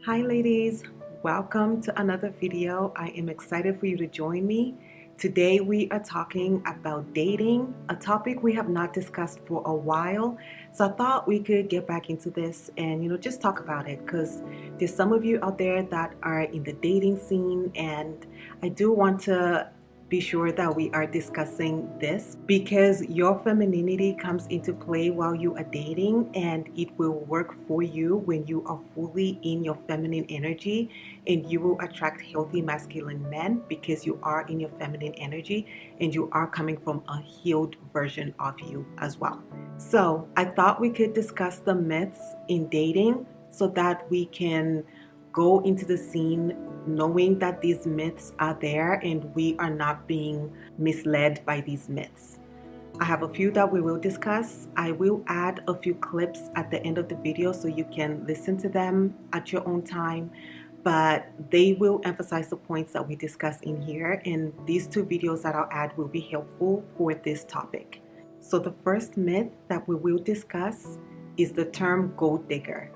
Hi ladies, welcome to another video. I am excited for you to join me. Today we are talking about dating, a topic we have not discussed for a while. So I thought we could get back into this and just talk about it, because there's some of you out there that are in the dating scene, and I do want to be sure that we are discussing this because your femininity comes into play while you are dating, and it will work for you when you are fully in your feminine energy, and you will attract healthy masculine men because you are in your feminine energy and you are coming from a healed version of you as well. So I thought we could discuss the myths in dating so that we can go into the scene knowing that these myths are there and we are not being misled by these myths. I have a few that we will discuss. I will add a few clips at the end of the video so you can listen to them at your own time, but they will emphasize the points that we discuss in here, and these two videos that I'll add will be helpful for this topic. So the first myth that we will discuss is the term gold digger.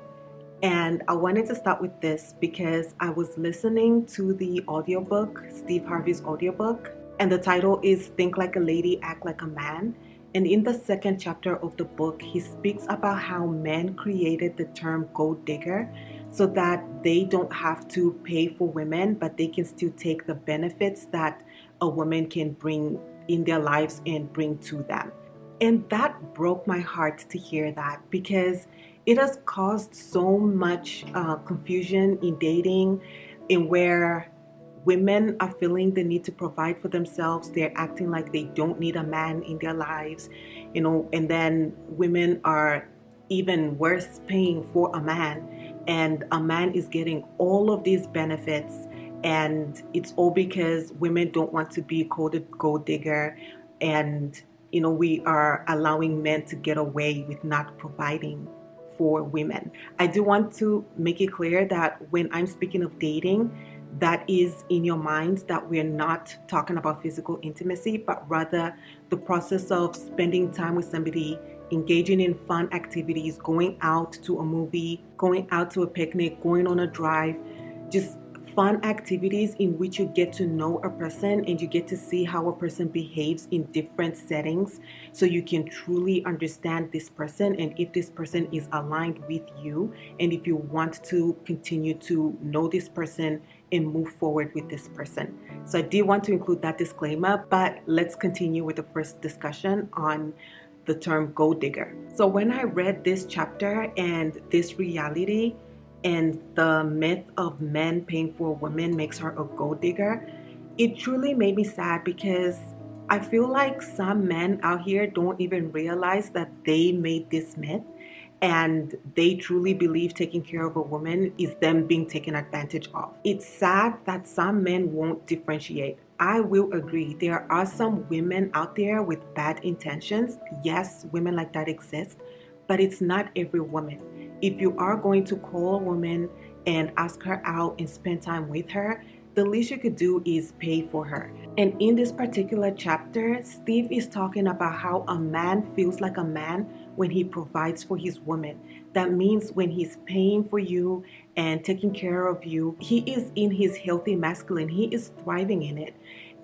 And I wanted to start with this because I was listening to the audiobook, Steve Harvey's audiobook, and the title is Think Like a Lady, Act Like a Man. And in the second chapter of the book, he speaks about how men created the term gold digger so that they don't have to pay for women, but they can still take the benefits that a woman can bring in their lives and bring to them. And that broke my heart to hear that, because it has caused so much confusion in dating, in where women are feeling the need to provide for themselves. They're acting like they don't need a man in their lives, and then women are even worse, paying for a man, and a man is getting all of these benefits, and it's all because women don't want to be called a gold digger, and we are allowing men to get away with not providing for women. I do want to make it clear that when I'm speaking of dating, that is in your mind, that we're not talking about physical intimacy, but rather the process of spending time with somebody, engaging in fun activities, going out to a movie, going out to a picnic, going on a drive, just fun activities in which you get to know a person and you get to see how a person behaves in different settings, so you can truly understand this person and if this person is aligned with you, and if you want to continue to know this person and move forward with this person. So I did want to include that disclaimer, but let's continue with the first discussion on the term gold digger. So when I read this chapter and this reality, and the myth of men paying for a woman makes her a gold digger, it truly made me sad, because I feel like some men out here don't even realize that they made this myth, and they truly believe taking care of a woman is them being taken advantage of. It's sad that some men won't differentiate. I will agree, there are some women out there with bad intentions. Yes, women like that exist, but it's not every woman. If you are going to call a woman and ask her out and spend time with her, the least you could do is pay for her. And in this particular chapter, Steve is talking about how a man feels like a man when he provides for his woman. That means when he's paying for you and taking care of you, he is in his healthy masculine. He is thriving in it.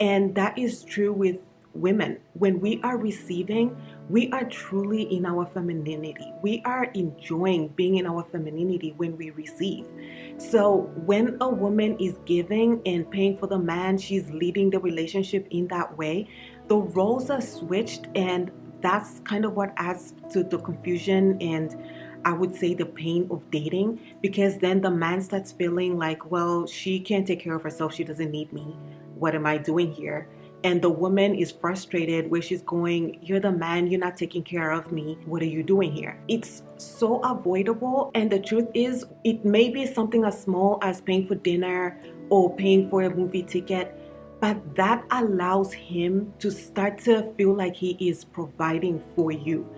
And that is true with women. When we are receiving, we are truly in our femininity. We are enjoying being in our femininity when we receive. So when a woman is giving and paying for the man, she's leading the relationship in that way. The roles are switched, and that's kind of what adds to the confusion and I would say the pain of dating, because then the man starts feeling like, well, she can't take care of herself. She doesn't need me. What am I doing here? And the woman is frustrated, where she's going, you're the man, you're not taking care of me. What are you doing here? It's so avoidable. And the truth is, it may be something as small as paying for dinner or paying for a movie ticket, but that allows him to start to feel like he is providing for you.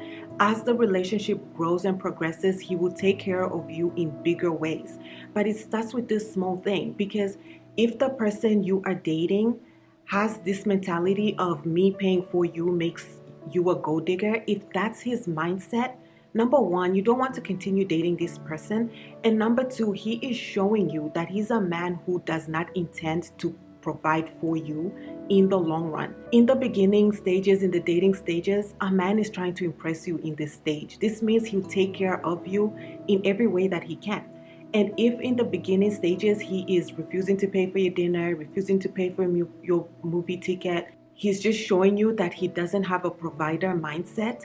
As the relationship grows and progresses, he will take care of you in bigger ways. But it starts with this small thing, because if the person you are dating has this mentality of me paying for you makes you a gold digger, if that's his mindset, Number one, you don't want to continue dating this person. And number two, he is showing you that he's a man who does not intend to provide for you in the long run. In the beginning stages, in the dating stages, a man is trying to impress you in this stage. This means he'll take care of you in every way that he can. And if in the beginning stages he is refusing to pay for your dinner, refusing to pay for your movie ticket, he's just showing you that he doesn't have a provider mindset,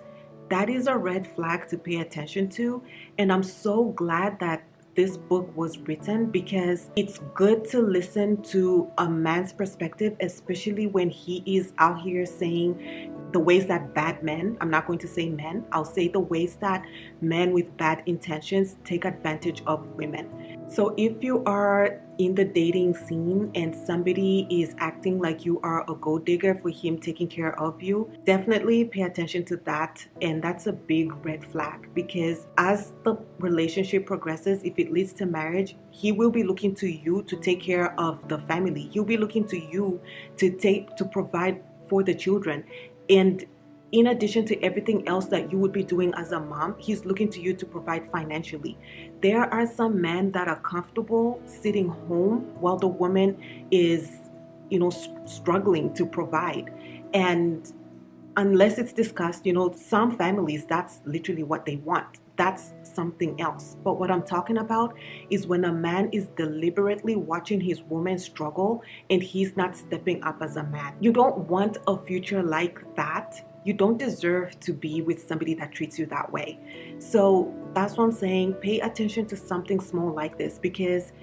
that is a red flag to pay attention to. And I'm so glad that this book was written, because it's good to listen to a man's perspective, especially when he is out here saying the ways that bad men, I'm not going to say men, I'll say the ways that men with bad intentions take advantage of women. So if you are in the dating scene and somebody is acting like you are a gold digger for him taking care of you, definitely pay attention to that. And that's a big red flag, because as the relationship progresses, if it leads to marriage, he will be looking to you to take care of the family. He'll be looking to you to provide for the children. And in addition to everything else that you would be doing as a mom, he's looking to you to provide financially. There are some men that are comfortable sitting home while the woman is, struggling to provide. And unless it's discussed, some families, that's literally what they want. That's something else. But what I'm talking about is when a man is deliberately watching his woman struggle and he's not stepping up as a man. You don't want a future like that. You don't deserve to be with somebody that treats you that way. So that's what I'm saying. Pay attention to something small like this, because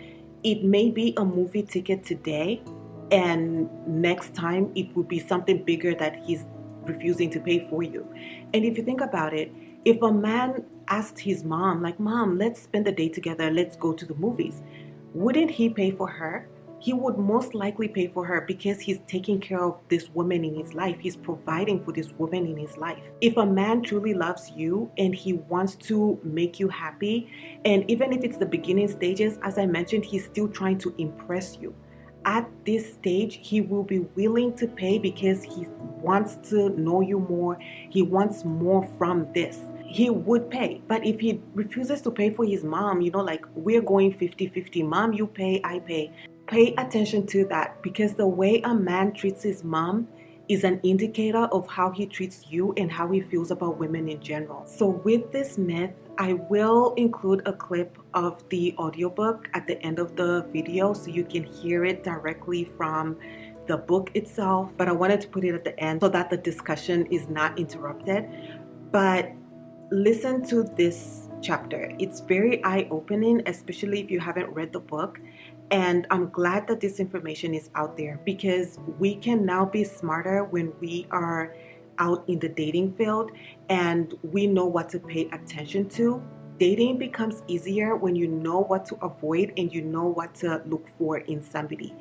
it may be a movie ticket today, and next time it would be something bigger that he's refusing to pay for you. And if you think about it, if a man asked his mom, like, Mom, let's spend the day together, let's go to the movies, wouldn't he pay for her? He would most likely pay for her, because he's taking care of this woman in his life. He's providing for this woman in his life. If a man truly loves you and he wants to make you happy, and even if it's the beginning stages, as I mentioned, he's still trying to impress you. At this stage, he will be willing to pay because he wants to know you more. He wants more from this. He would pay. But if he refuses to pay for his mom, like, we're going 50-50, mom, you pay, I pay attention to that, because the way a man treats his mom is an indicator of how he treats you and how he feels about women in general. So with this myth, I will include a clip of the audiobook at the end of the video so you can hear it directly from the book itself. But I wanted to put it at the end so that the discussion is not interrupted. But listen to this chapter. It's very eye-opening, especially if you haven't read the book. And I'm glad that this information is out there, because we can now be smarter when we are out in the dating field and we know what to pay attention to. Dating becomes easier when you know what to avoid and you know what to look for in somebody.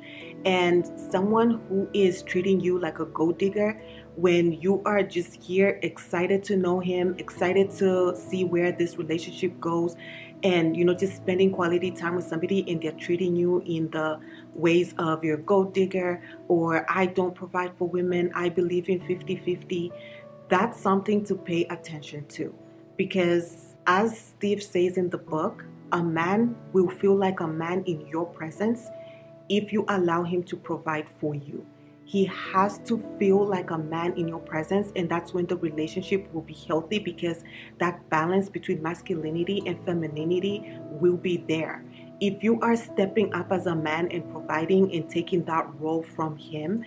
And someone who is treating you like a gold digger, when you are just here excited to know him, excited to see where this relationship goes, and just spending quality time with somebody, and they're treating you in the ways of your gold digger, or I don't provide for women, I believe in 50-50, that's something to pay attention to. Because as Steve says in the book, a man will feel like a man in your presence if you allow him to provide for you. He has to feel like a man in your presence, and that's when the relationship will be healthy, because that balance between masculinity and femininity will be there. If you are stepping up as a man and providing and taking that role from him,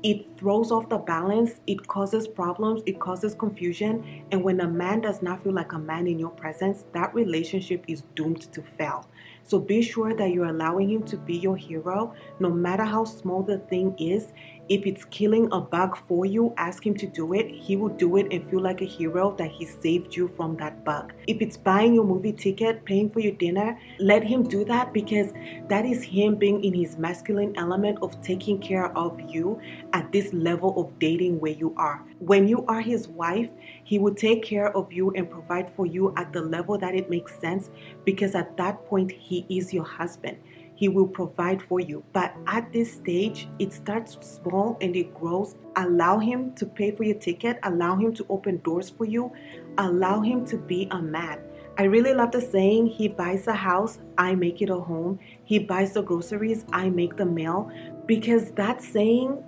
it throws off the balance, it causes problems, it causes confusion. And when a man does not feel like a man in your presence, that relationship is doomed to fail. So be sure that you're allowing him to be your hero, no matter how small the thing is. If it's killing a bug for you, ask him to do it. He will do it and feel like a hero that he saved you from that bug. If it's buying your movie ticket, paying for your dinner, let him do that, because that is him being in his masculine element of taking care of you at this level of dating where you are. When you are his wife, he will take care of you and provide for you at the level that it makes sense, because at that point, he is your husband. he will provide for you. But at this stage, it starts small and it grows. Allow him to pay for your ticket, allow him to open doors for you, allow him to be a man. I really love the saying, he buys a house, I make it a home. He buys the groceries, I make the meal. Because that saying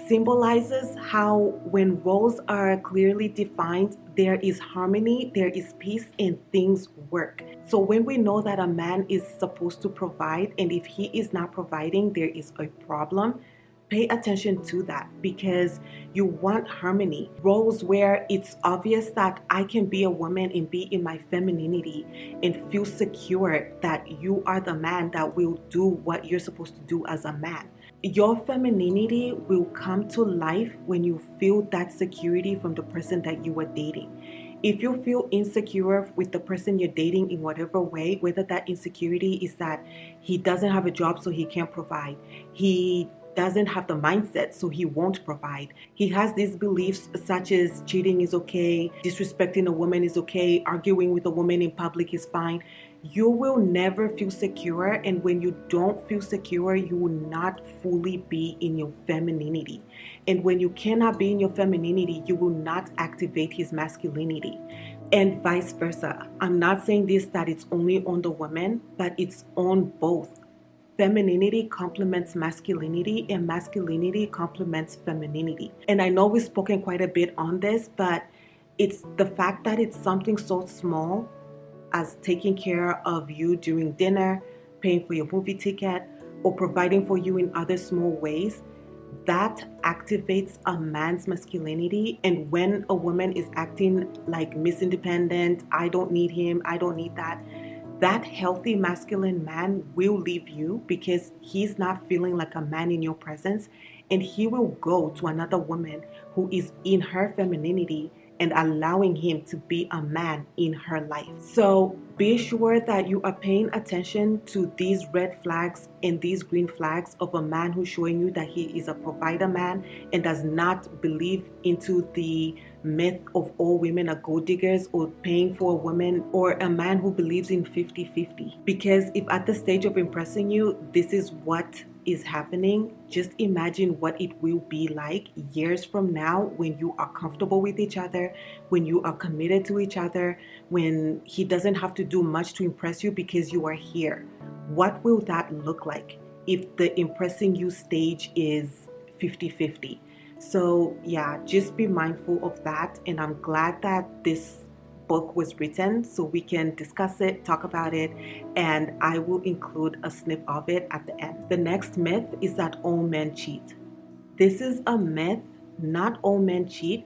symbolizes how when roles are clearly defined, there is harmony, there is peace, and things work. So when we know that a man is supposed to provide, and if he is not providing, there is a problem, pay attention to that, because you want harmony. Roles where it's obvious that I can be a woman and be in my femininity and feel secure that you are the man that will do what you're supposed to do as a man. Your femininity will come to life when you feel that security from the person that you are dating. If you feel insecure with the person you're dating in whatever way, whether that insecurity is that he doesn't have a job so he can't provide, he doesn't have the mindset so he won't provide, he has these beliefs such as cheating is okay, disrespecting a woman is okay, arguing with a woman in public is fine, you will never feel secure. And when you don't feel secure, you will not fully be in your femininity. And when you cannot be in your femininity, you will not activate his masculinity, and vice versa. I'm not saying this that it's only on the woman, but it's on both. Femininity complements masculinity and masculinity complements femininity. And I know we've spoken quite a bit on this, but it's the fact that it's something so small as taking care of you during dinner, paying for your movie ticket, or providing for you in other small ways, that activates a man's masculinity. And when a woman is acting like Miss Independent, I don't need him, I don't need that, that healthy masculine man will leave you because he's not feeling like a man in your presence, and he will go to another woman who is in her femininity and allowing him to be a man in her life. So be sure that you are paying attention to these red flags and these green flags of a man who's showing you that he is a provider man and does not believe into the myth of all women are gold diggers or paying for a woman, or a man who believes in 50-50. Because if at the stage of impressing you, this is what is happening, just imagine what it will be like years from now when you are comfortable with each other, when you are committed to each other, when he doesn't have to do much to impress you because you are here. What will that look like if the impressing you stage is 50-50? So yeah, just be mindful of that. And I'm glad that this book was written so we can discuss it, talk about it, and I will include a snip of it at the end. The next myth is that all men cheat. This is a myth. Not all men cheat.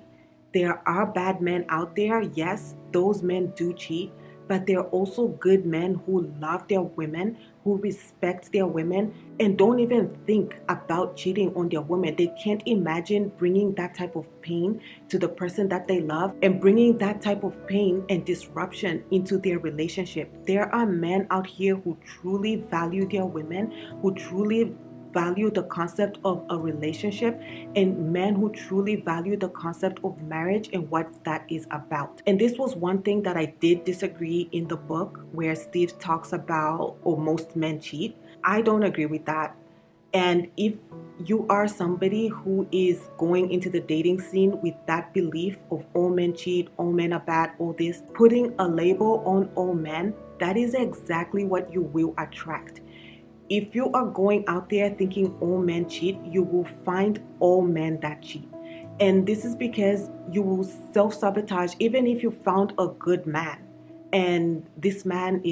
There are bad men out there. Yes, those men do cheat, but there are also good men who love their women, who respect their women, and don't even think about cheating on their women. They can't imagine bringing that type of pain to the person that they love and bringing that type of pain and disruption into their relationship. There are men out here who truly value their women, who truly value the concept of a relationship, and men who truly value the concept of marriage and what that is about. And this was one thing that I did disagree in the book, where Steve talks about, or most men cheat. I don't agree with that. And if you are somebody who is going into the dating scene with that belief of all men cheat, all men are bad, all this, putting a label on all men, that is exactly what you will attract. If you are going out there thinking all men cheat, you will find all men that cheat. And this is because you will self-sabotage. Even if you found a good man and this man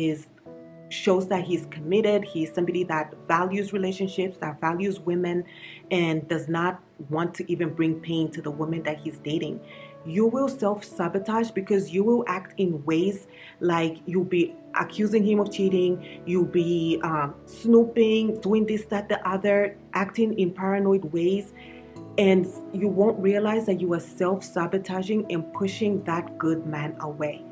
shows that he's committed, he's somebody that values relationships, that values women, and does not want to even bring pain to the woman that he's dating, you will self-sabotage because you will act in ways like you'll be accusing him of cheating, you'll be snooping, doing this, that, the other, acting in paranoid ways, and you won't realize that you are self-sabotaging and pushing that good man away.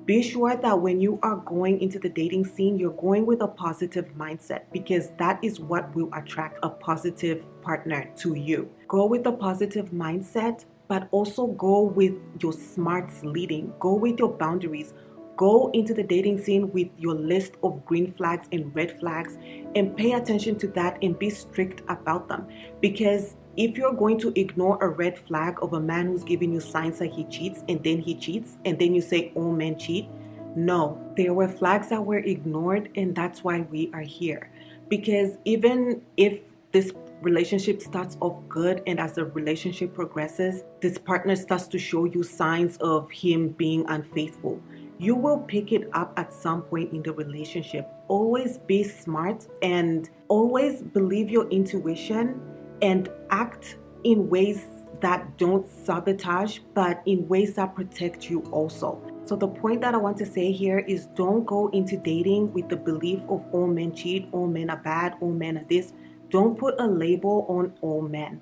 Be sure that when you are going into the dating scene, you're going with a positive mindset, because that is what will attract a positive partner to you. Go with a positive mindset, but also go with your smarts leading. Go with your boundaries. Go into the dating scene with your list of green flags and red flags and pay attention to that and be strict about them. Because if you're going to ignore a red flag of a man who's giving you signs that he cheats and then you say all men cheat, no, there were flags that were ignored, and that's why we are here. Because even if this relationship starts off good and as the relationship progresses, this partner starts to show you signs of him being unfaithful, you will pick it up at some point in the relationship. Always be smart and always believe your intuition and act in ways that don't sabotage, but in ways that protect you also. So the point that I want to say here is don't go into dating with the belief of all men cheat, all men are bad, all men are this. Don't put a label on all men.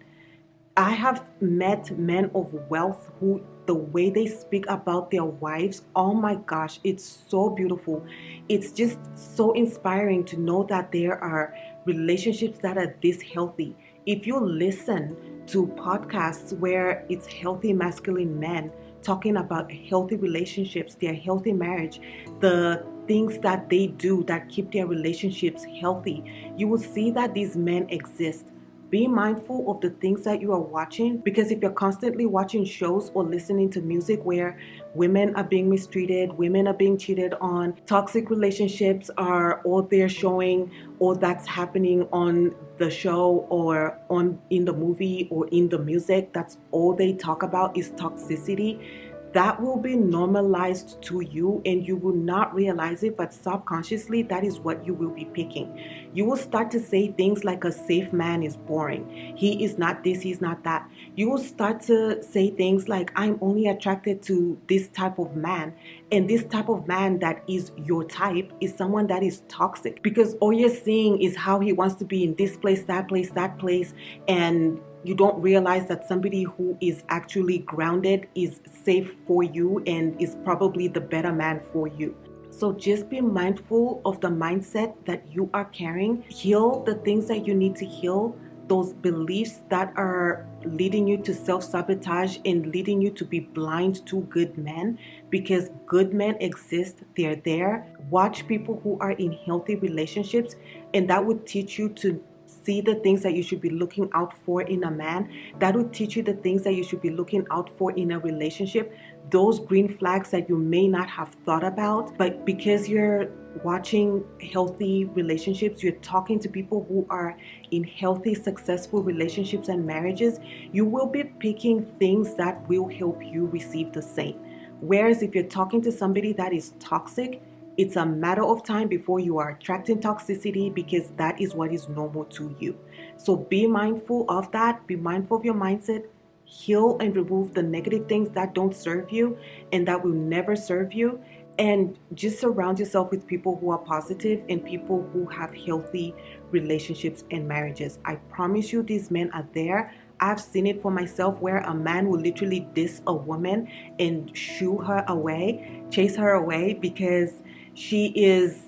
I have met men of wealth who, the way they speak about their wives, oh my gosh, it's so beautiful. It's just so inspiring to know that there are relationships that are this healthy. If you listen to podcasts where it's healthy masculine men talking about healthy relationships, their healthy marriage, the things that they do that keep their relationships healthy, you will see that these men exist. Be mindful of the things that you are watching, because if you're constantly watching shows or listening to music where women are being mistreated, women are being cheated on, toxic relationships are all they're showing, or that's happening on the show or on in the movie or in the music, that's all they talk about is toxicity. That will be normalized to you and you will not realize it, but subconsciously that is what you will be picking. You will start to say things like a safe man is boring. He is not this, he's not that. You will start to say things like I'm only attracted to this type of man, and this type of man that is your type is someone that is toxic, because all you're seeing is how he wants to be in this place, that place, that place, and you don't realize that somebody who is actually grounded is safe for you and is probably the better man for you. So just be mindful of the mindset that you are carrying. Heal the things that you need to heal, those beliefs that are leading you to self-sabotage and leading you to be blind to good men, because good men exist, they're there. Watch people who are in healthy relationships, and that would teach you to see the things that you should be looking out for in a man. That will teach you the things that you should be looking out for in a relationship. Those green flags that you may not have thought about, but because you're watching healthy relationships, you're talking to people who are in healthy, successful relationships and marriages, you will be picking things that will help you receive the same. Whereas if you're talking to somebody that is toxic, it's a matter of time before you are attracting toxicity, because that is what is normal to you. So be mindful of that. Be mindful of your mindset. Heal and remove the negative things that don't serve you and that will never serve you. And just surround yourself with people who are positive and people who have healthy relationships and marriages. I promise you, these men are there. I've seen it for myself, where a man will literally diss a woman and shoo her away, chase her away, because she is,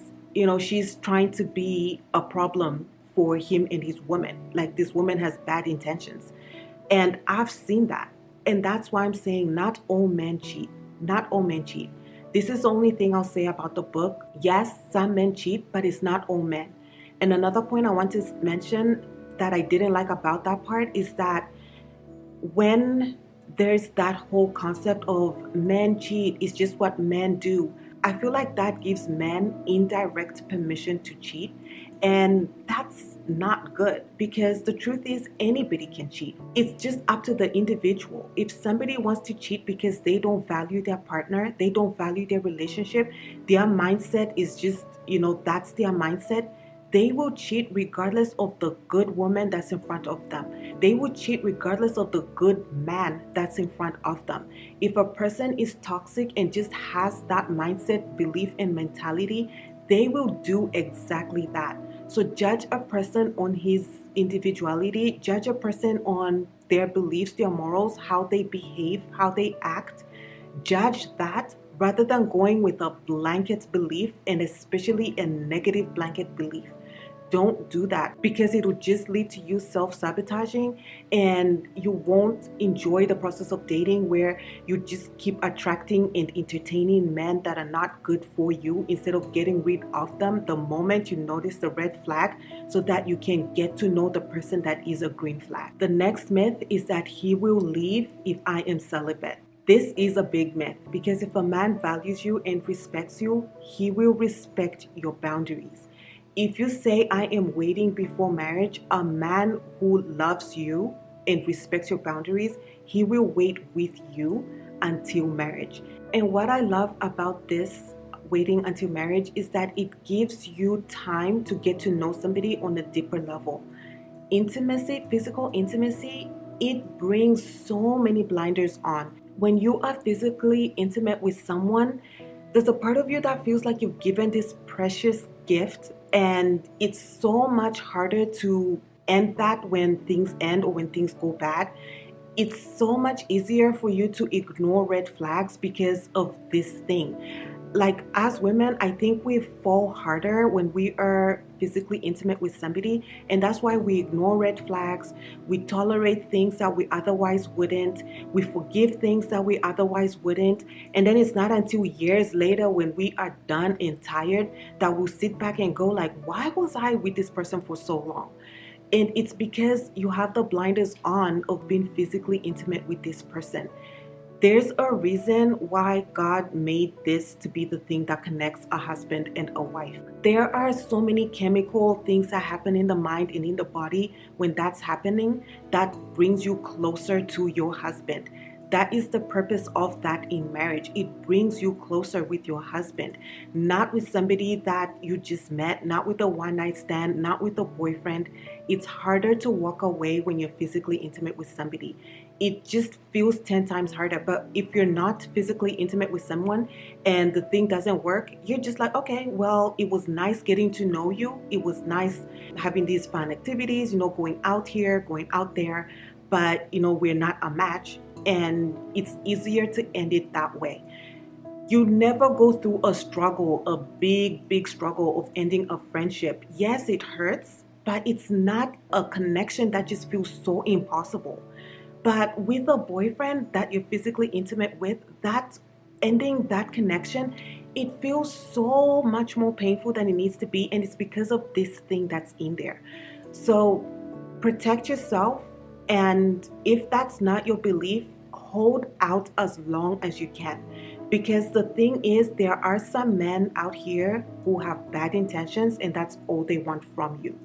she's trying to be a problem for him and his woman. Like, this woman has bad intentions. And I've seen that. And that's why I'm saying not all men cheat. Not all men cheat. This is the only thing I'll say about the book. Yes, some men cheat, but it's not all men. And another point I want to mention that I didn't like about that part is that when there's that whole concept of men cheat, it's just what men do, I feel like that gives men indirect permission to cheat. And that's not good, because the truth is anybody can cheat. It's just up to the individual. If somebody wants to cheat because they don't value their partner, they don't value their relationship, their mindset is just, that's their mindset. They will cheat regardless of the good woman that's in front of them. They will cheat regardless of the good man that's in front of them. If a person is toxic and just has that mindset, belief, and mentality, they will do exactly that. So judge a person on his individuality, judge a person on their beliefs, their morals, how they behave, how they act. Judge that rather than going with a blanket belief, and especially a negative blanket belief. don't do that, because it will just lead to you self-sabotaging, and you won't enjoy the process of dating, where you just keep attracting and entertaining men that are not good for you instead of getting rid of them the moment you notice the red flag, so that you can get to know the person that is a green flag. The next myth is that he will leave if I am celibate. This is a big myth, because if a man values you and respects you, he will respect your boundaries. If you say I am waiting before marriage, a man who loves you and respects your boundaries, he will wait with you until marriage. And what I love about this waiting until marriage is that it gives you time to get to know somebody on a deeper level. Intimacy, physical intimacy, it brings so many blinders on. When you are physically intimate with someone, there's a part of you that feels like you've given this precious gift, and it's so much harder to end that when things end or when things go bad. It's so much easier for you to ignore red flags because of this thing. Like, as women, I think we fall harder when we are physically intimate with somebody, and that's why we ignore red flags. We tolerate things that we otherwise wouldn't. We forgive things that we otherwise wouldn't. And then it's not until years later, when we are done and tired, that we'll sit back and go like, why was I with this person for so long? And it's because you have the blinders on of being physically intimate with this person. There's a reason why God made this to be the thing that connects a husband and a wife. There are so many chemical things that happen in the mind and in the body when that's happening, that brings you closer to your husband. That is the purpose of that in marriage. It brings you closer with your husband, not with somebody that you just met, not with a one-night stand, not with a boyfriend. It's harder to walk away when you're physically intimate with somebody. It just feels 10 times harder. But if you're not physically intimate with someone and the thing doesn't work, you're just like, okay, well, it was nice getting to know you. It was nice having these fun activities, going out here, going out there, but we're not a match. And it's easier to end it that way. You never go through a struggle, a big struggle of ending a friendship. Yes, it hurts, but it's not a connection that just feels so impossible. But with a boyfriend that you're physically intimate with, that ending that connection, it feels so much more painful than it needs to be. And it's because of this thing that's in there. So protect yourself. And if that's not your belief, hold out as long as you can. Because the thing is, there are some men out here who have bad intentions, and that's all they want from you.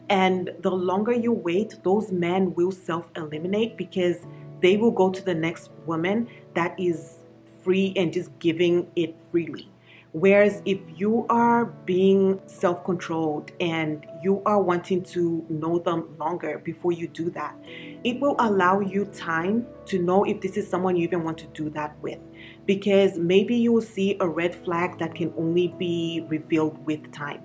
And the longer you wait, those men will self-eliminate, because they will go to the next woman that is free and just giving it freely. Whereas if you are being self-controlled and you are wanting to know them longer before you do that, it will allow you time to know if this is someone you even want to do that with. Because maybe you will see a red flag that can only be revealed with time.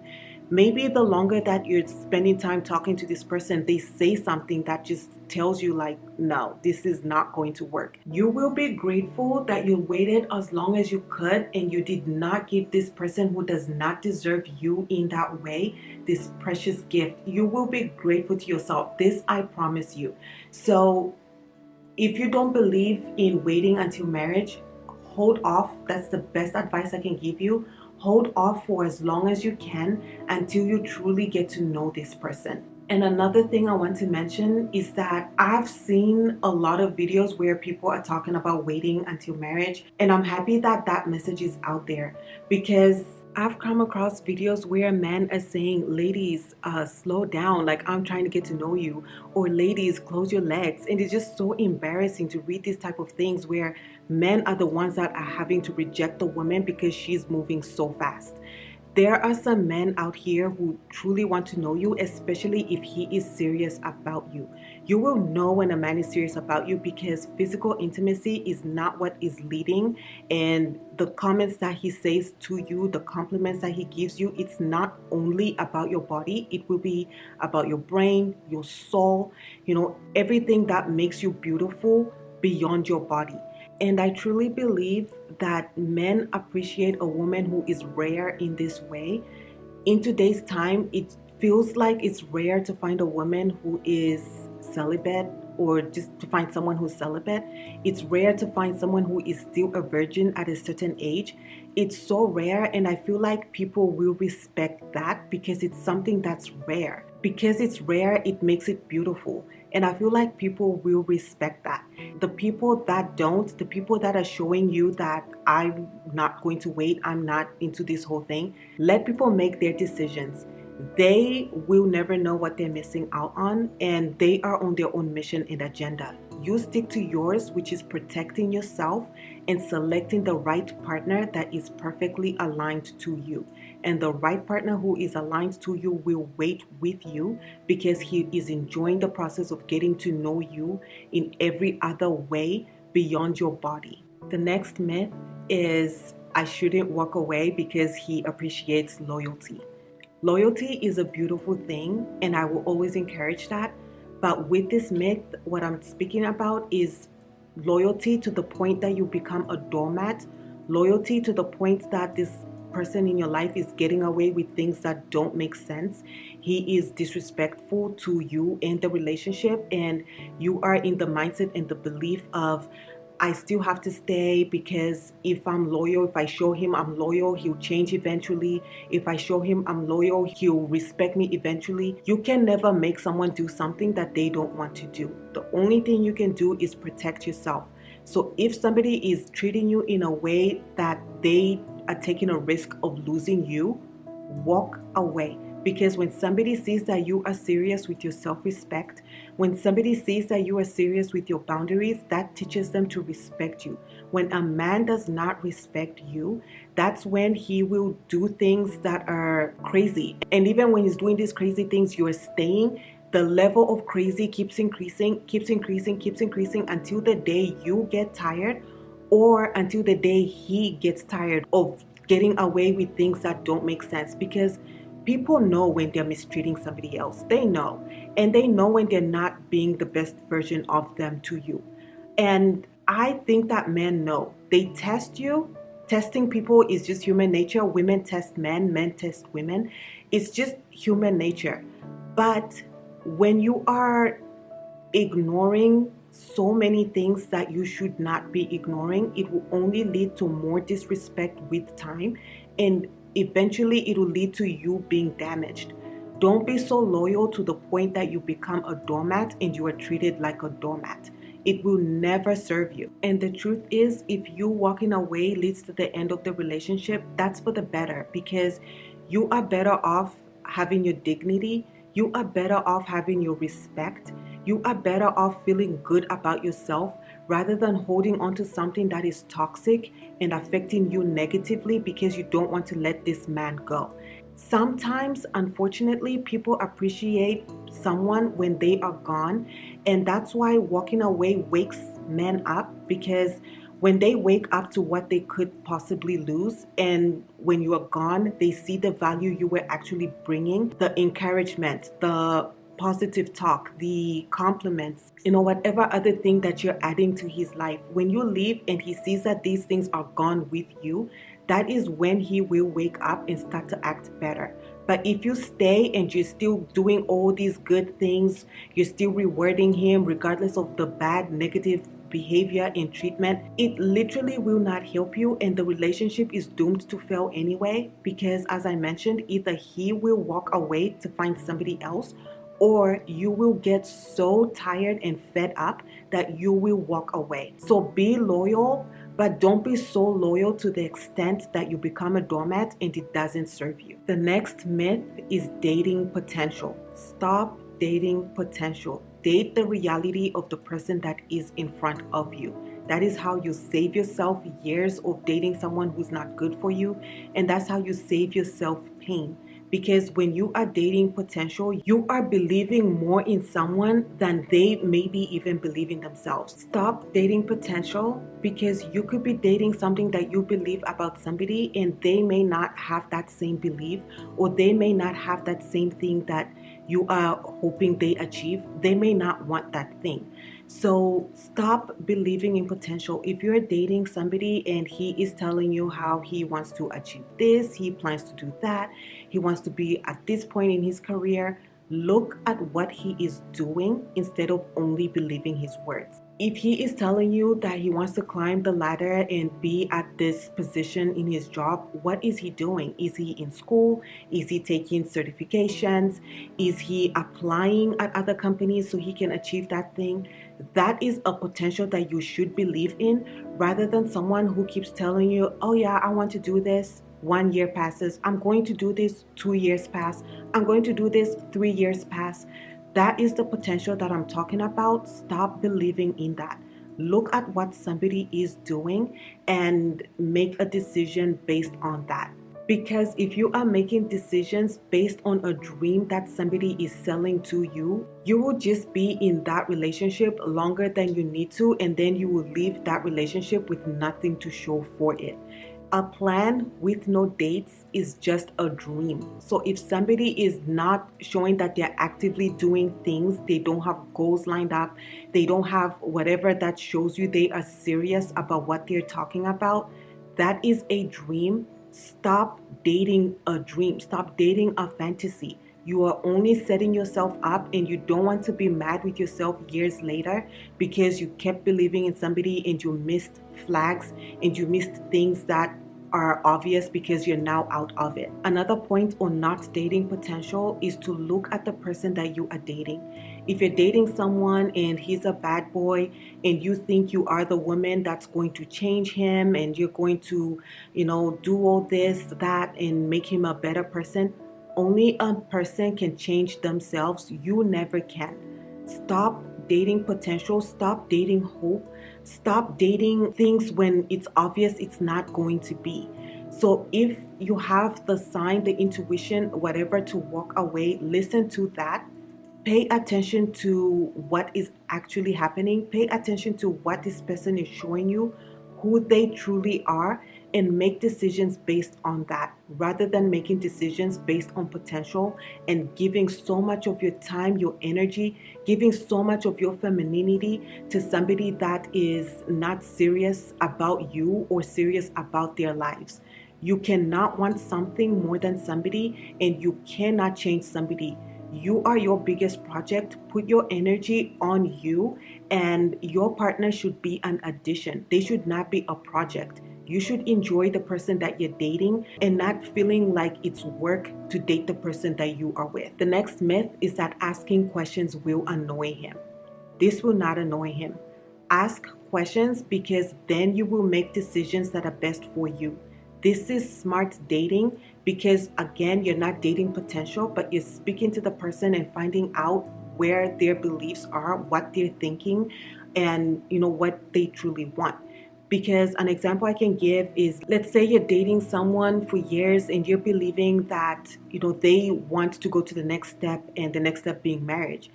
Maybe the longer that you're spending time talking to this person, they say something that just tells you like, no, this is not going to work. You will be grateful that you waited as long as you could and you did not give this person who does not deserve you in that way this precious gift. You will be grateful to yourself. This I promise you. So if you don't believe in waiting until marriage, hold off. That's the best advice I can give you. Hold off for as long as you can until you truly get to know this person. And another thing I want to mention is that I've seen a lot of videos where people are talking about waiting until marriage, and I'm happy that that message is out there, because I've come across videos where men are saying, ladies, slow down, like I'm trying to get to know you, or ladies, close your legs. And it's just so embarrassing to read these type of things where men are the ones that are having to reject the woman because she's moving so fast. There are some men out here who truly want to know you, especially if he is serious about you. You will know when a man is serious about you because physical intimacy is not what is leading. And the comments that he says to you, the compliments that he gives you, it's not only about your body. It will be about your brain, your soul, everything that makes you beautiful beyond your body. And I truly believe that men appreciate a woman who is rare in this way. In today's time, it feels like it's rare to find a woman who is celibate, or just to find someone who's celibate. It's rare to find someone who is still a virgin at a certain age. It's so rare, and I feel like people will respect that because it's something that's rare. Because it's rare, it makes it beautiful. And I feel like people will respect that. The people that don't, the people that are showing you that I'm not going to wait, I'm not into this whole thing, let people make their decisions. They will never know what they're missing out on, and they are on their own mission and agenda. You stick to yours, which is protecting yourself and selecting the right partner that is perfectly aligned to you. And the right partner who is aligned to you will wait with you because he is enjoying the process of getting to know you in every other way beyond your body. The next myth is I shouldn't walk away because he appreciates loyalty. Loyalty is a beautiful thing, and I will always encourage that. But with this myth, what I'm speaking about is loyalty to the point that you become a doormat, loyalty to the point that this person in your life is getting away with things that don't make sense. He is disrespectful to you and the relationship, and you are in the mindset and the belief of, I still have to stay because if I'm loyal, if I show him I'm loyal, he'll change eventually. If I show him I'm loyal, he'll respect me eventually. You can never make someone do something that they don't want to do. The only thing you can do is protect yourself. So if somebody is treating you in a way that they are taking a risk of losing you, walk away. Because when somebody sees that you are serious with your self-respect, when somebody sees that you are serious with your boundaries, that teaches them to respect you. When a man does not respect you, that's when he will do things that are crazy. And even when he's doing these crazy things, you're staying. The level of crazy keeps increasing, keeps increasing, keeps increasing until the day you get tired, or until the day he gets tired of getting away with things that don't make sense. Because people know when they're mistreating somebody else. They know. And they know when they're not being the best version of them to you. And I think that men know. They test you. Testing people is just human nature. Women test men, men test women. It's just human nature. But when you are ignoring so many things that you should not be ignoring, it will only lead to more disrespect with time, and eventually it will lead to you being damaged. Don't be so loyal to the point that you become a doormat and you are treated like a doormat. It will never serve you. And the truth is, if you walking away leads to the end of the relationship, that's for the better, because you are better off having your dignity. You are better off having your respect. You are better off feeling good about yourself rather than holding on to something that is toxic and affecting you negatively because you don't want to let this man go. Sometimes, unfortunately, people appreciate someone when they are gone, and that's why walking away wakes men up, because when they wake up to what they could possibly lose, and when you are gone, they see the value you were actually bringing, the encouragement, the positive talk, the compliments, whatever other thing that you're adding to his life. When you leave and he sees that these things are gone with you, that is when he will wake up and start to act better. But if you stay and you're still doing all these good things, you're still rewarding him regardless of the bad, negative behavior and treatment, it literally will not help you, and the relationship is doomed to fail anyway, because as I mentioned, either he will walk away to find somebody else, or you will get so tired and fed up that you will walk away. So be loyal, but don't be so loyal to the extent that you become a doormat and it doesn't serve you. The next myth is dating potential. Stop dating potential. Date the reality of the person that is in front of you. That is how you save yourself years of dating someone who's not good for you, and that's how you save yourself pain. Because when you are dating potential, you are believing more in someone than they maybe even believe in themselves. Stop dating potential, because you could be dating something that you believe about somebody and they may not have that same belief, or they may not have that same thing that you are hoping they achieve. They may not want that thing. So stop believing in potential. If you're dating somebody and he is telling you how he wants to achieve this, he plans to do that, he wants to be at this point in his career, look at what he is doing instead of only believing his words. If he is telling you that he wants to climb the ladder and be at this position in his job, what is he doing? Is he in school? Is he taking certifications? Is he applying at other companies so he can achieve that thing? That is a potential that you should believe in, rather than someone who keeps telling you, oh yeah, I want to do this. 1 year passes. I'm going to do this. 2 years pass. I'm going to do this. 3 years pass. That is the potential that I'm talking about. Stop believing in that. Look at what somebody is doing and make a decision based on that. Because if you are making decisions based on a dream that somebody is selling to you, you will just be in that relationship longer than you need to, and then you will leave that relationship with nothing to show for it. A plan with no dates is just a dream. So if somebody is not showing that they're actively doing things, they don't have goals lined up, they don't have whatever that shows you they are serious about what they're talking about, that is a dream. Stop dating a dream. Stop dating a fantasy. You are only setting yourself up, and you don't want to be mad with yourself years later because you kept believing in somebody and you missed flags and you missed things that are obvious because you're now out of it. Another point on not dating potential is to look at the person that you are dating. If you're dating someone and he's a bad boy and you think you are the woman that's going to change him and you're going to, do all this, that, and make him a better person, only a person can change themselves. You never can. Stop dating potential. Stop dating hope. Stop dating things when it's obvious it's not going to be. So if you have the sign, the intuition, whatever, to walk away, listen to that. Pay attention to what is actually happening. Pay attention to what this person is showing you, who they truly are, and make decisions based on that, rather than making decisions based on potential and giving so much of your time, your energy, giving so much of your femininity to somebody that is not serious about you or serious about their lives. You cannot want something more than somebody, and you cannot change somebody. You are your biggest project. Put your energy on you, and your partner should be an addition. They should not be a project. You should enjoy the person that you're dating and not feeling like it's work to date the person that you are with. The next myth is that asking questions will annoy him. This will not annoy him. Ask questions, because then you will make decisions that are best for you. This is smart dating, because again, you're not dating potential, but you're speaking to the person and finding out where their beliefs are, what they're thinking, and what they truly want. Because an example I can give is, let's say you're dating someone for years and you're believing that they want to go to the next step, and the next step being marriage.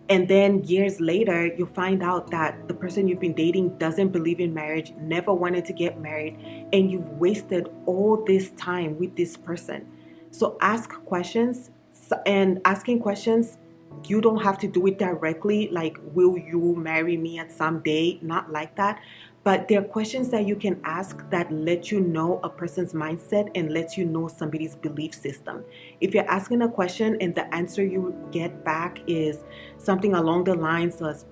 And then years later, you find out that the person you've been dating doesn't believe in marriage, never wanted to get married, and you've wasted all this time with this person. So ask questions, and asking questions, you don't have to do it directly, like, will you marry me at some day? Not like that. But there are questions that you can ask that let you know a person's mindset and lets you know somebody's belief system. If you're asking a question and the answer you get back is something along the lines of,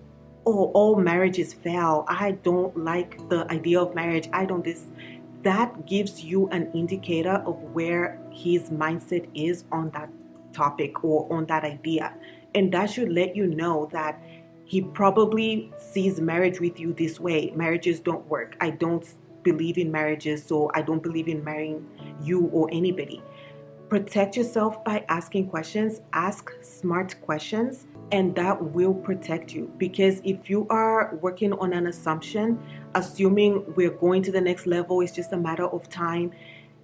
oh, all marriages fail, I don't like the idea of marriage, I don't this, that gives you an indicator of where his mindset is on that topic or on that idea. And that should let you know that he probably sees marriage with you this way. Marriages don't work. I don't believe in marriages, so I don't believe in marrying you or anybody. Protect yourself by asking questions. Ask smart questions, and that will protect you. Because if you are working on an assumption, assuming we're going to the next level, it's just a matter of time,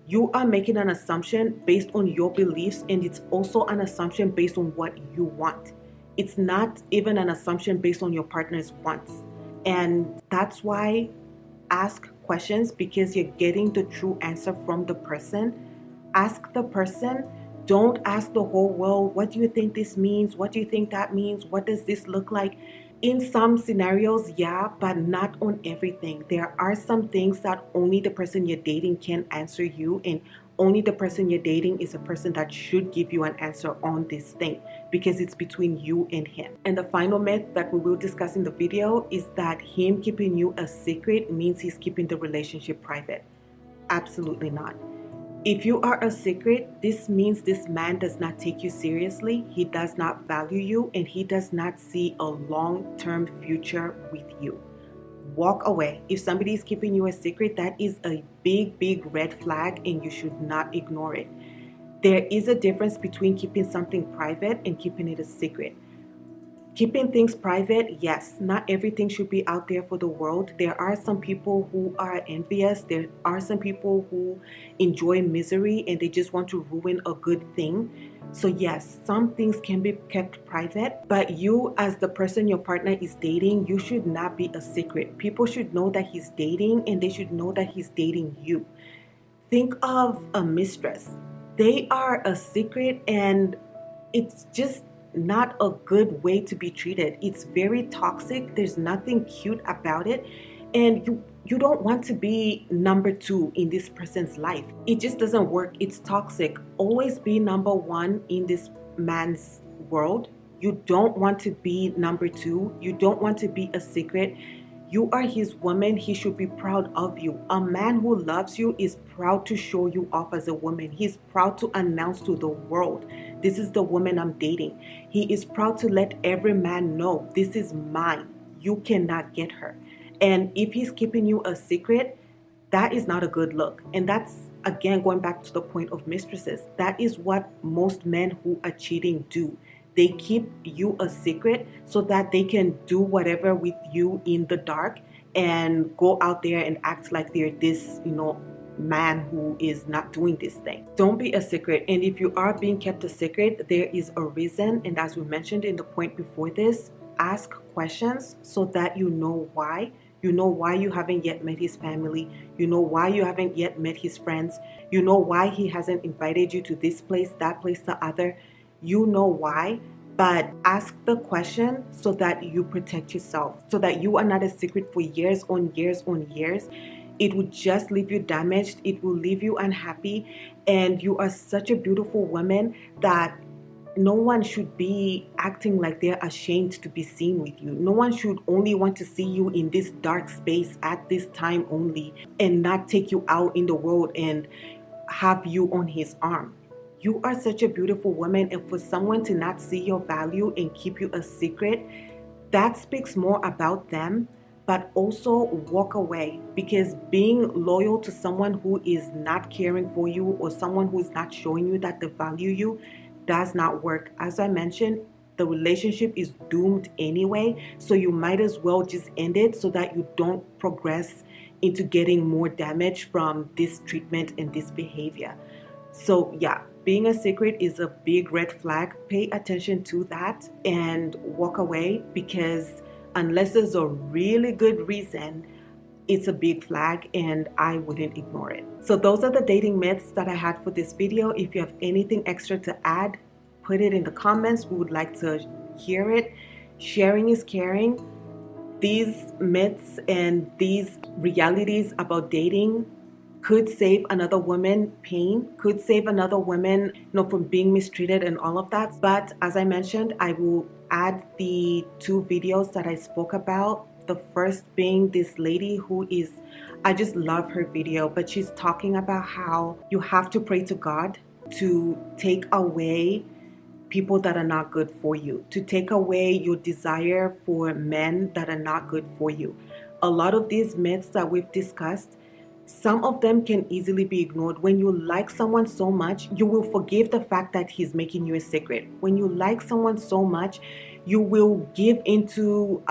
you are making an assumption based on your beliefs, and it's also an assumption based on what you want. It's not even an assumption based on your partner's wants. And that's why ask questions, because you're getting the true answer from the person. Ask the person. Don't ask the whole world, what do you think this means? What do you think that means? What does this look like? In some scenarios, yeah, but not on everything. There are some things that only the person you're dating can answer you, and only the person you're dating is a person that should give you an answer on this thing, because it's between you and him. And the final myth that we will discuss in the video is that him keeping you a secret means he's keeping the relationship private. Absolutely not. If you are a secret, this means this man does not take you seriously, he does not value you, and he does not see a long-term future with you. Walk away. If somebody is keeping you a secret, that is a big, big red flag, and you should not ignore it. There is a difference between keeping something private and keeping it a secret. Keeping things private, yes, not everything should be out there for the world. There are some people who are envious. There are some people who enjoy misery and they just want to ruin a good thing. So yes, some things can be kept private, but you as the person your partner is dating, you should not be a secret. People should know that he's dating, and they should know that he's dating you. Think of a mistress. They are a secret, and it's just not a good way to be treated. It's very toxic. There's nothing cute about it, and you don't want to be number two in this person's life. It just doesn't work. It's toxic. Always be number one in this man's world. You don't want to be number two. You don't want to be a secret. You are his woman. He should be proud of you. A man who loves you is proud to show you off as a woman. He's proud to announce to the world, this is the woman I'm dating. He is proud to let every man know, this is mine. You cannot get her. And if he's keeping you a secret, that is not a good look. And that's, again, going back to the point of mistresses. That is what most men who are cheating do. They keep you a secret so that they can do whatever with you in the dark and go out there and act like they're this, man who is not doing this thing. Don't be a secret. And if you are being kept a secret, there is a reason. And as we mentioned in the point before this, ask questions so that you know why. You know why you haven't yet met his family. You know why you haven't yet met his friends. You know why he hasn't invited you to this place, that place, the other. You know why, but ask the question so that you protect yourself, so that you are not a secret for years on years on years. It will just leave you damaged. It will leave you unhappy. And you are such a beautiful woman that no one should be acting like they're ashamed to be seen with you. No one should only want to see you in this dark space at this time only and not take you out in the world and have you on his arm. You are such a beautiful woman, and for someone to not see your value and keep you a secret, that speaks more about them. But also walk away, because being loyal to someone who is not caring for you or someone who is not showing you that they value you does not work. As I mentioned, the relationship is doomed anyway, so you might as well just end it so that you don't progress into getting more damage from this treatment and this behavior. So yeah, being a secret is a big red flag. Pay attention to that and walk away, because unless there's a really good reason, it's a big flag and I wouldn't ignore it. So those are the dating myths that I had for this video. If you have anything extra to add, put it in the comments. We would like to hear it. Sharing is caring. These myths and these realities about dating could save another woman pain, could save another woman, from being mistreated and all of that. But as I mentioned, I will add the 2 videos that I spoke about. The first being this lady who is, I just love her video, but she's talking about how you have to pray to God to take away people that are not good for you, to take away your desire for men that are not good for you. A lot of these myths that we've discussed, some of them can easily be ignored. When you like someone so much, you will forgive the fact that he's making you a secret. When you like someone so much, you will give into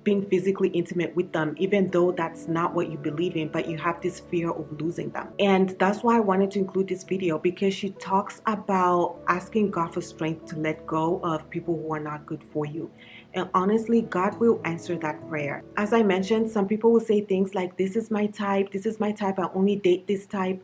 being physically intimate with them, even though that's not what you believe in, but you have this fear of losing them. And that's why I wanted to include this video, because she talks about asking God for strength to let go of people who are not good for you. And honestly, God will answer that prayer. As I mentioned, some people will say things like, this is my type, I only date this type.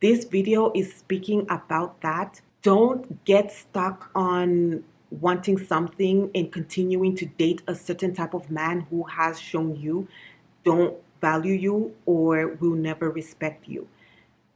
This video is speaking about that. Don't get stuck on wanting something and continuing to date a certain type of man who has shown you don't value you or will never respect you.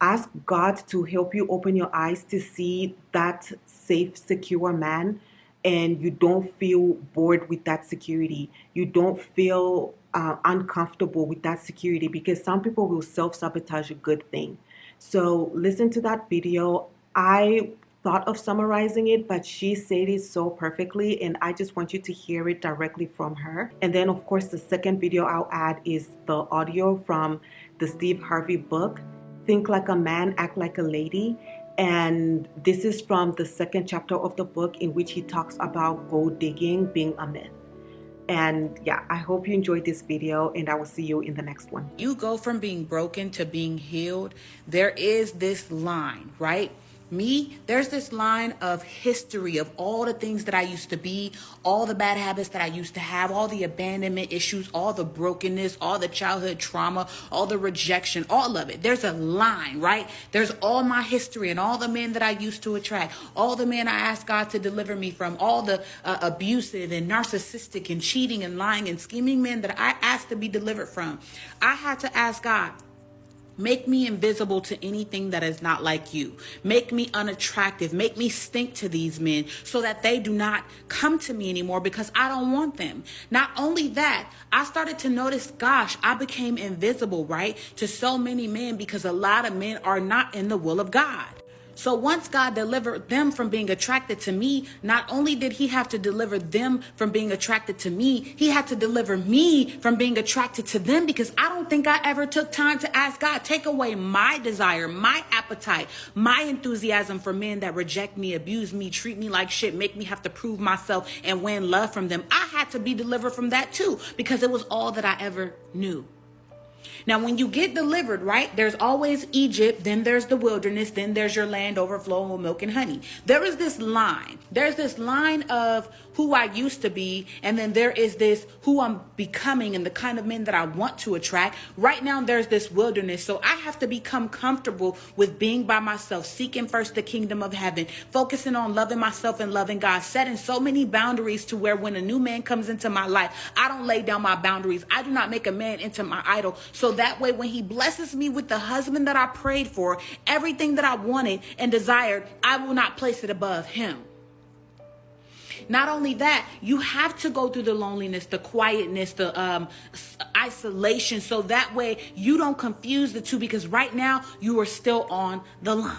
Ask God to help you open your eyes to see that safe, secure man, and you don't feel bored with that security. You don't feel uncomfortable with that security, because some people will self sabotage a good thing. So, listen to that video. I thought of summarizing it, but she said it so perfectly, and I just want you to hear it directly from her. And then, of course, the second video I'll add is the audio from the Steve Harvey book, Think Like a Man, Act Like a Lady. And this is from the second chapter of the book, in which he talks about gold digging being a myth. And yeah, I hope you enjoyed this video, and I will see you in the next one. You go from being broken to being healed. There is this line, right? There's this line of history of all the things that I used to be, all the bad habits that I used to have, all the abandonment issues, all the brokenness, all the childhood trauma, all the rejection, all of it. There's a line, right? There's all my history and all the men that I used to attract, all the men I asked God to deliver me from, all the abusive and narcissistic and cheating and lying and scheming men that I asked to be delivered from. I had to ask God, make me invisible to anything that is not like you. Make me unattractive. Make me stink to these men so that they do not come to me anymore, because I don't want them. Not only that, I started to notice, gosh, I became invisible, right, to so many men, because a lot of men are not in the will of God. So once God delivered them from being attracted to me, not only did he have to deliver them from being attracted to me, he had to deliver me from being attracted to them, because I don't think I ever took time to ask God, take away my desire, my appetite, my enthusiasm for men that reject me, abuse me, treat me like shit, make me have to prove myself and win love from them. I had to be delivered from that too, because it was all that I ever knew. Now, when you get delivered, right, there's always Egypt, then there's the wilderness, then there's your land overflowing with milk and honey. There is this line. There's this line of who I used to be, and then there is this who I'm becoming and the kind of men that I want to attract. Right now, there's this wilderness. So I have to become comfortable with being by myself, seeking first the kingdom of heaven, focusing on loving myself and loving God, setting so many boundaries to where when a new man comes into my life, I don't lay down my boundaries. I do not make a man into my idol. So that way, when he blesses me with the husband that I prayed for, everything that I wanted and desired, I will not place it above him. Not only that, you have to go through the loneliness, the quietness, the isolation, so that way you don't confuse the two, because right now you are still on the line.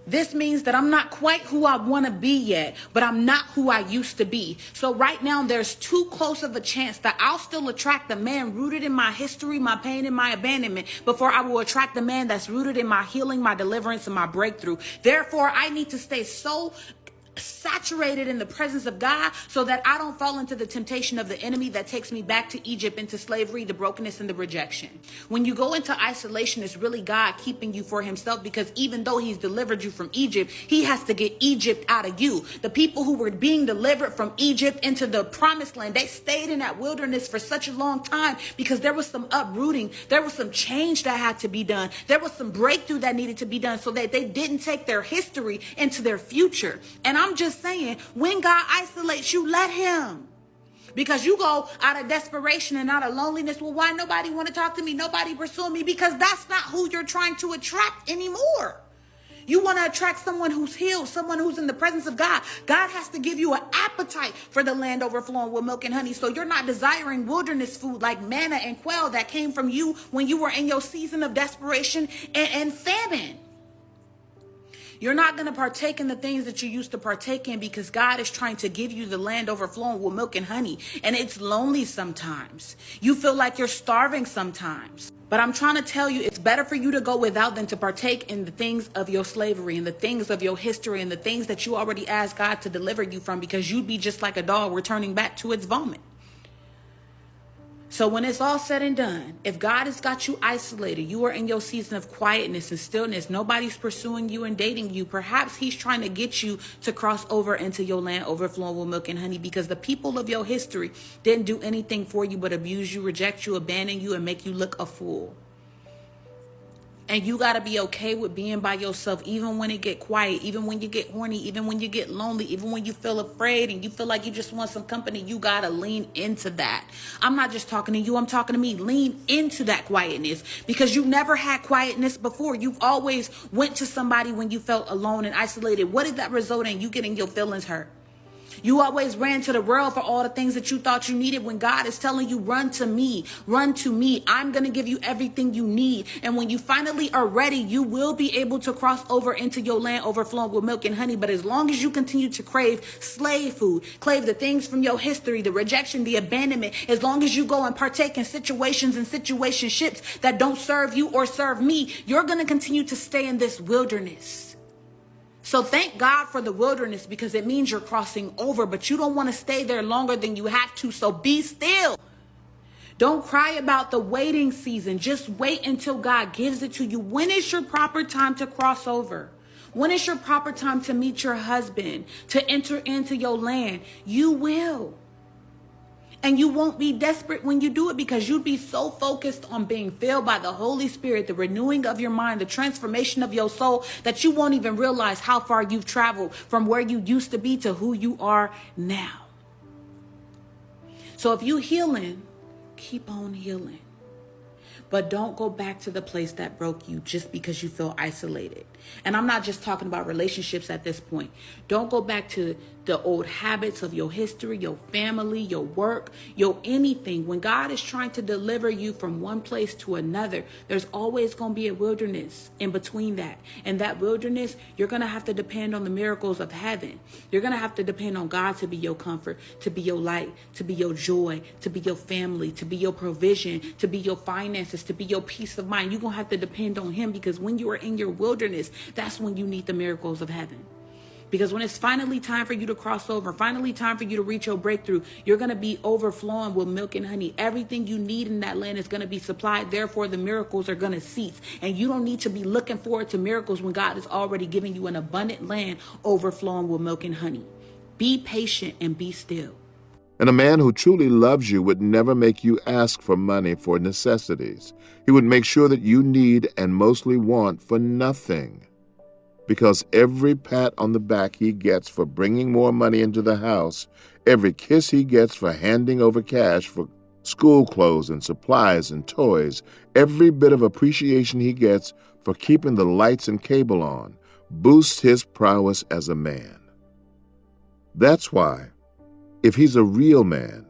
This means that I'm not quite who I want to be yet, but I'm not who I used to be. So right now there's too close of a chance that I'll still attract the man rooted in my history, my pain, and my abandonment, before I will attract the man that's rooted in my healing, my deliverance, and my breakthrough. Therefore, I need to stay so saturated in the presence of God so that I don't fall into the temptation of the enemy that takes me back to Egypt, into slavery, the brokenness, and the rejection. When you go into isolation, it's really God keeping you for himself, because even though he's delivered you from Egypt, he has to get Egypt out of you. The people who were being delivered from Egypt into the promised land, they stayed in that wilderness for such a long time because there was some uprooting, there was some change that had to be done, there was some breakthrough that needed to be done, so that they didn't take their history into their future. And I'm just saying, when God isolates you, let him. Because you go out of desperation and out of loneliness. Well, why nobody want to talk to me? Nobody pursuing me? Because that's not who you're trying to attract anymore. You want to attract someone who's healed, someone who's in the presence of God. God has to give you an appetite for the land overflowing with milk and honey. So you're not desiring wilderness food like manna and quail that came from you when you were in your season of desperation and famine. You're not going to partake in the things that you used to partake in, because God is trying to give you the land overflowing with milk and honey. And it's lonely sometimes. You feel like you're starving sometimes. But I'm trying to tell you, it's better for you to go without than to partake in the things of your slavery and the things of your history and the things that you already asked God to deliver you from, because you'd be just like a dog returning back to its vomit. So when it's all said and done, if God has got you isolated, you are in your season of quietness and stillness, nobody's pursuing you and dating you, perhaps he's trying to get you to cross over into your land overflowing with milk and honey, because the people of your history didn't do anything for you but abuse you, reject you, abandon you, and make you look a fool. And you got to be okay with being by yourself, even when it get quiet, even when you get horny, even when you get lonely, even when you feel afraid and you feel like you just want some company. You got to lean into that. I'm not just talking to you. I'm talking to me. Lean into that quietness, because you never had quietness before. You've always went to somebody when you felt alone and isolated. What did that result in? You getting your feelings hurt. You always ran to the world for all the things that you thought you needed, when God is telling you, run to me, run to me. I'm going to give you everything you need. And when you finally are ready, you will be able to cross over into your land overflowing with milk and honey. But as long as you continue to crave slave food, crave the things from your history, the rejection, the abandonment, as long as you go and partake in situations and situationships that don't serve you or serve me, you're going to continue to stay in this wilderness. So thank God for the wilderness, because it means you're crossing over, but you don't want to stay there longer than you have to. So be still. Don't cry about the waiting season. Just wait until God gives it to you. When is your proper time to cross over? When is your proper time to meet your husband, to enter into your land? You will. And you won't be desperate when you do it, because you'd be so focused on being filled by the Holy Spirit, the renewing of your mind, the transformation of your soul, that you won't even realize how far you've traveled from where you used to be to who you are now. So if you healing, keep on healing. But don't go back to the place that broke you just because you feel isolated. And I'm not just talking about relationships at this point. Don't go back to the old habits of your history, your family, your work, your anything. When God is trying to deliver you from one place to another, there's always going to be a wilderness in between that. And that wilderness, you're going to have to depend on the miracles of heaven. You're going to have to depend on God to be your comfort, to be your light, to be your joy, to be your family, to be your provision, to be your finances, to be your peace of mind. You're going to have to depend on him, because when you are in your wilderness, that's when you need the miracles of heaven. Because when it's finally time for you to cross over, finally time for you to reach your breakthrough, you're going to be overflowing with milk and honey. Everything you need in that land is going to be supplied. Therefore, the miracles are going to cease. And you don't need to be looking forward to miracles when God is already giving you an abundant land overflowing with milk and honey. Be patient and be still. And a man who truly loves you would never make you ask for money for necessities. He would make sure that you need and mostly want for nothing. Because every pat on the back he gets for bringing more money into the house, every kiss he gets for handing over cash for school clothes and supplies and toys, every bit of appreciation he gets for keeping the lights and cable on, boosts his prowess as a man. That's why, if he's a real man,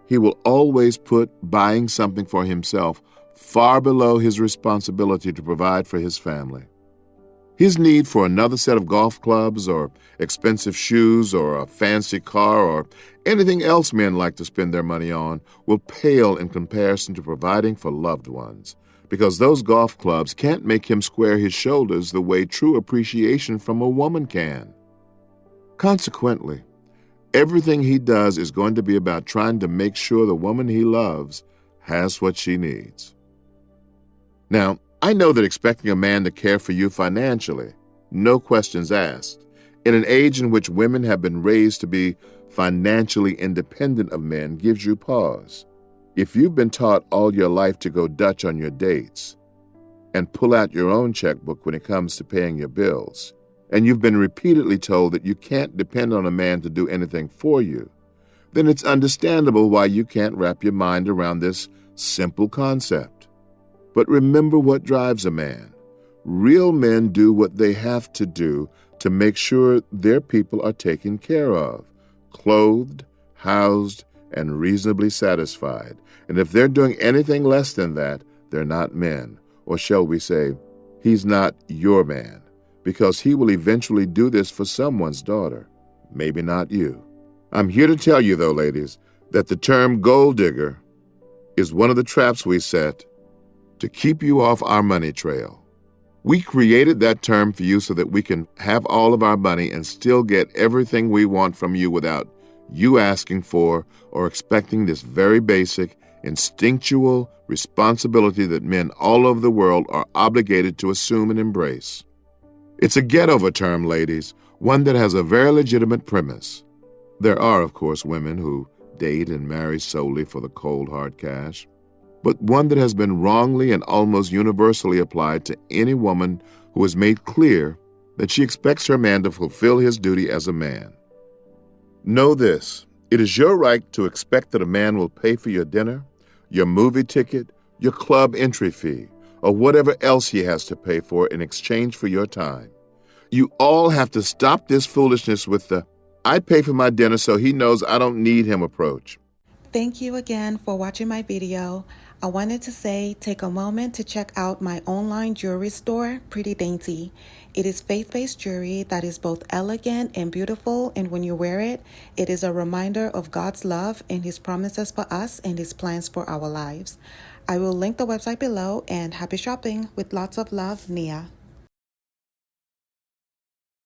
he will always put buying something for himself far below his responsibility to provide for his family. His need for another set of golf clubs or expensive shoes or a fancy car or anything else men like to spend their money on will pale in comparison to providing for loved ones, because those golf clubs can't make him square his shoulders the way true appreciation from a woman can. Consequently, everything he does is going to be about trying to make sure the woman he loves has what she needs. Now, I know that expecting a man to care for you financially, no questions asked, in an age in which women have been raised to be financially independent of men, gives you pause. If you've been taught all your life to go Dutch on your dates and pull out your own checkbook when it comes to paying your bills, and you've been repeatedly told that you can't depend on a man to do anything for you, then it's understandable why you can't wrap your mind around this simple concept. But remember what drives a man. Real men do what they have to do to make sure their people are taken care of, clothed, housed, and reasonably satisfied. And if they're doing anything less than that, they're not men. Or shall we say, he's not your man, because he will eventually do this for someone's daughter, maybe not you. I'm here to tell you, though, ladies, that the term gold digger is one of the traps we set to keep you off our money trail. We created that term for you so that we can have all of our money and still get everything we want from you without you asking for or expecting this very basic, instinctual responsibility that men all over the world are obligated to assume and embrace. It's a get-over term, ladies, one that has a very legitimate premise. There are, of course, women who date and marry solely for the cold, hard cash. but one that has been wrongly and almost universally applied to any woman who has made clear that she expects her man to fulfill his duty as a man. Know this: it is your right to expect that a man will pay for your dinner, your movie ticket, your club entry fee, or whatever else he has to pay for in exchange for your time. You all have to stop this foolishness with the "I pay for my dinner so he knows I don't need him" approach. Thank you again for watching my video. I wanted to say, take a moment to check out my online jewelry store, Pretty Dainty. It is faith-based jewelry that is both elegant and beautiful, and when you wear it, it is a reminder of God's love and His promises for us and His plans for our lives. I will link the website below, and happy shopping with lots of love, Nia.